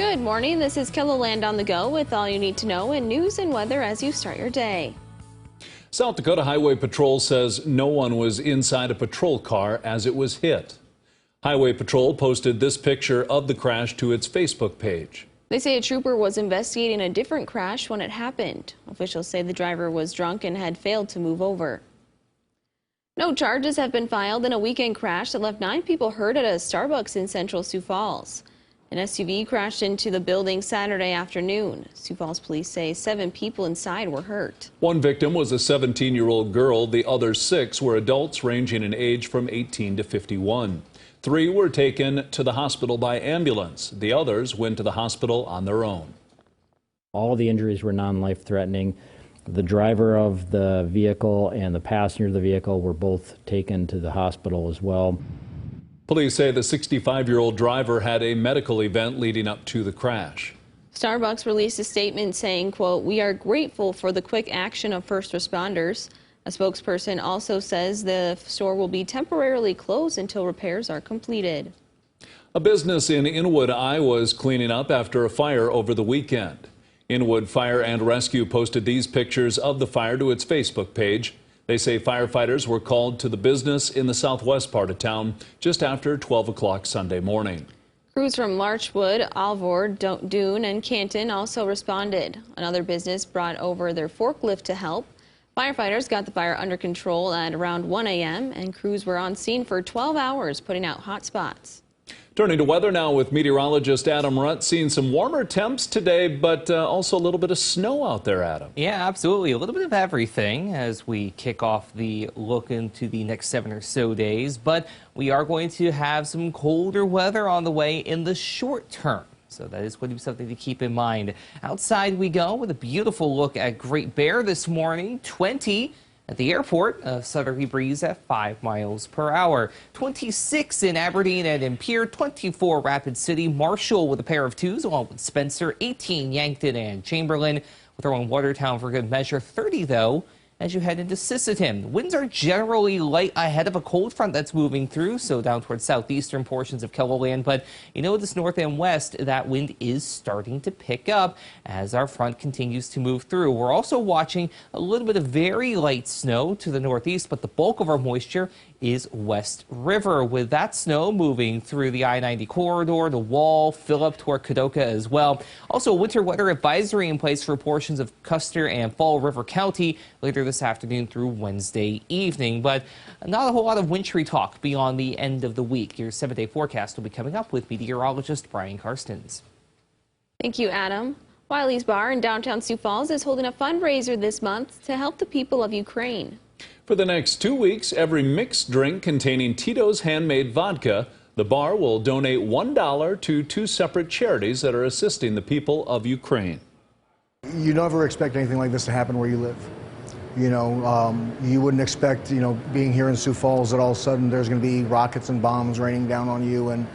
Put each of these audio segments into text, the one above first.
Good morning. This is KELOLAND on the go with all you need to know in news and weather as you start your day. South Dakota Highway Patrol says no one was inside a patrol car as it was hit. Highway Patrol posted this picture of the crash to its Facebook page. They say a trooper was investigating a different crash when it happened. Officials say the driver was drunk and had failed to move over. No charges have been filed in a weekend crash that left 9 people hurt at a Starbucks in Central Sioux Falls. An SUV crashed into the building Saturday afternoon. Sioux Falls police say 7 people inside were hurt. One victim was a 17-year-old girl. The other 6 were adults ranging in age from 18 to 51. 3 were taken to the hospital by ambulance. The others went to the hospital on their own. All the injuries were non-life-threatening. The driver of the vehicle and the passenger of the vehicle were both taken to the hospital as well. Police say the 65-year-old driver had a medical event leading up to the crash. Starbucks released a statement saying, quote, "We are grateful for the quick action of first responders." A spokesperson also says the store will be temporarily closed until repairs are completed. A business in Inwood, Iowa is cleaning up after a fire over the weekend. Inwood Fire and Rescue posted these pictures of the fire to its Facebook page. They say firefighters were called to the business in the southwest part of town just after 12 o'clock Sunday morning. Crews from Larchwood, Alvord, Dune, and Canton also responded. Another business brought over their forklift to help. Firefighters got the fire under control at around 1 a.m. and crews were on scene for 12 hours putting out hot spots. Turning to weather now with meteorologist Adam Rutt. Seeing some warmer temps today, but also a little bit of snow out there, Adam. Yeah, absolutely. A little bit of everything as we kick off the look into the next 7 or so days. But we are going to have some colder weather on the way in the short term. So that is going to be something to keep in mind. Outside we go with a beautiful look at Great Bear this morning. 20 at the airport, a southerly breeze at 5 miles per hour. 26 in Aberdeen and in Pierre, 24 Rapid City. Marshall with a pair of 2s along with Spencer, 18 Yankton and Chamberlain. We'll throw in Watertown for good measure. 30 though as you head into Sisseton. Winds are generally light ahead of a cold front that's moving through, so down towards southeastern portions of KELOLAND. But you know, this north and west, that wind is starting to pick up as our front continues to move through. We're also watching a little bit of very light snow to the northeast, but the bulk of our moisture is West River, with that snow moving through the I-90 corridor, the Wall, Phillip toward Kadoka as well. Also, a winter weather advisory in place for portions of Custer and Fall River County later this afternoon through Wednesday evening. But not a whole lot of wintry talk beyond the end of the week. Your 7-day forecast will be coming up with meteorologist Brian Karstens. Thank you, Adam. Wiley's Bar in downtown Sioux Falls is holding a fundraiser this month to help the people of Ukraine. For the next 2 weeks, every mixed drink containing Tito's handmade vodka, the bar will donate $1 to 2 separate charities that are assisting the people of Ukraine. You never expect anything like this to happen where you live. You know, you wouldn't expect, being here in Sioux Falls that all of a sudden there's going to be rockets and bombs raining down on you, and,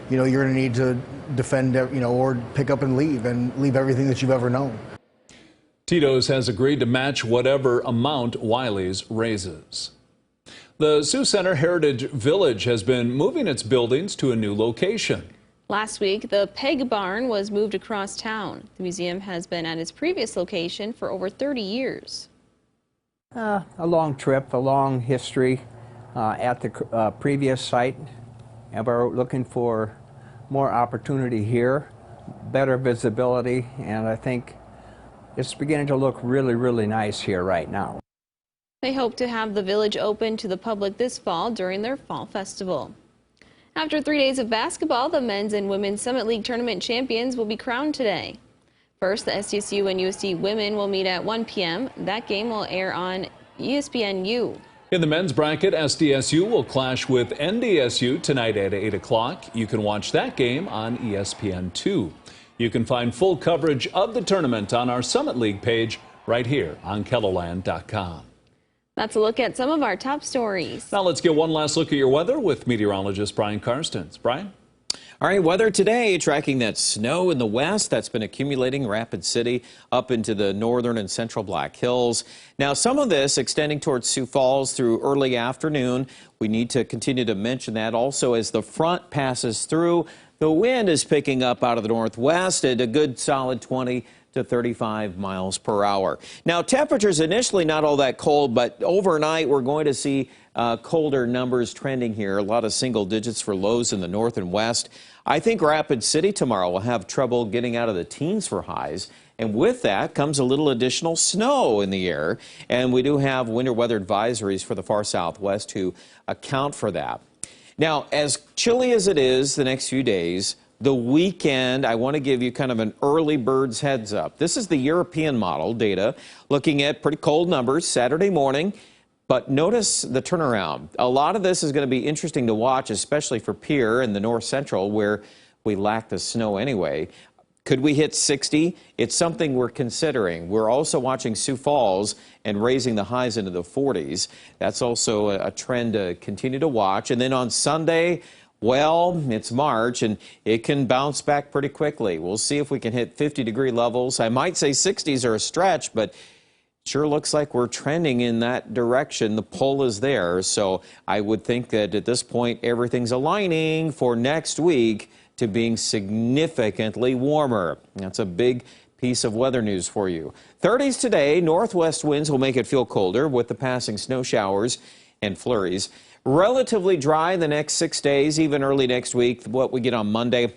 you're going to need to defend, or pick up and leave everything that you've ever known. Tito's has agreed to match whatever amount Wiley's raises. The Sioux Center Heritage Village has been moving its buildings to a new location. Last week, the Peg Barn was moved across town. The museum has been at its previous location for over 30 years. A long trip, a long history at the previous site, and we're looking for more opportunity here, better visibility, and I think it's beginning to look really, really nice here right now. They hope to have the village open to the public this fall during their fall festival. After 3 days of basketball, the men's and women's Summit League tournament champions will be crowned today. First, the SDSU and USD women will meet at 1 p.m. That game will air on ESPNU. In the men's bracket, SDSU will clash with NDSU tonight at 8 o'clock. You can watch that game on ESPN2. You can find full coverage of the tournament on our Summit League page right here on KELOLAND.com. That's a look at some of our top stories. Now let's get one last look at your weather with meteorologist Brian Karstens. Brian? All right, weather today, tracking that snow in the west that's been accumulating Rapid City up into the northern and central Black Hills. Now, some of this extending towards Sioux Falls through early afternoon. We need to continue to mention that also as the front passes through. The wind is picking up out of the northwest at a good solid 20 to 35 miles per hour. Now, temperatures initially not all that cold, but overnight we're going to see colder numbers trending here. A lot of single digits for lows in the north and west. I think Rapid City tomorrow will have trouble getting out of the teens for highs. And with that comes a little additional snow in the air. And we do have winter weather advisories for the far southwest to account for that. Now, as chilly as it is the next few days, the weekend, I want to give you kind of an early bird's heads up. This is the European model data looking at pretty cold numbers Saturday morning. But notice the turnaround. A lot of this is going to be interesting to watch, especially for Pierre in the north central where we lack the snow anyway. Could we hit 60? It's something we're considering. We're also watching Sioux Falls and raising the highs into the 40s. That's also a trend to continue to watch. And then on Sunday, well, it's March and it can bounce back pretty quickly. We'll see if we can hit 50-degree levels. I might say 60s are a stretch, but sure looks like we're trending in that direction. The pull is there. So I would think that at this point, everything's aligning for next week to being significantly warmer. That's a big piece of weather news for you. 30s today, northwest winds will make it feel colder with the passing snow showers and flurries. Relatively dry the next 6 days, even early next week. What we get on Monday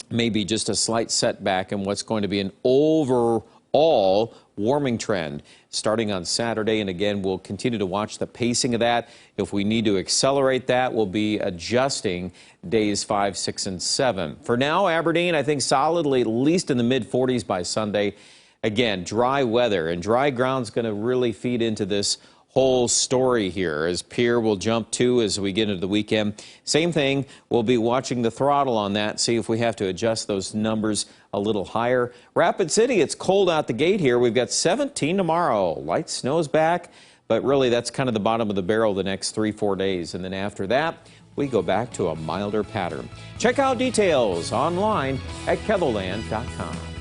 may be just a slight setback in what's going to be an overall warming trend starting on Saturday. And again, we'll continue to watch the pacing of that. If we need to accelerate that, we'll be adjusting days 5, 6, and 7. For now, Aberdeen, I think solidly at least in the mid-40s by Sunday. Again, dry weather and dry ground's going to really feed into this whole story here as Pierre will jump too as we get into the weekend. Same thing, we'll be watching the throttle on that, see if we have to adjust those numbers a little higher. Rapid City, it's cold out the gate here. We've got 17 tomorrow. Light snow's back, but really that's kind of the bottom of the barrel the next 3-4 days. And then after that, we go back to a milder pattern. Check out details online at KELOLAND.com.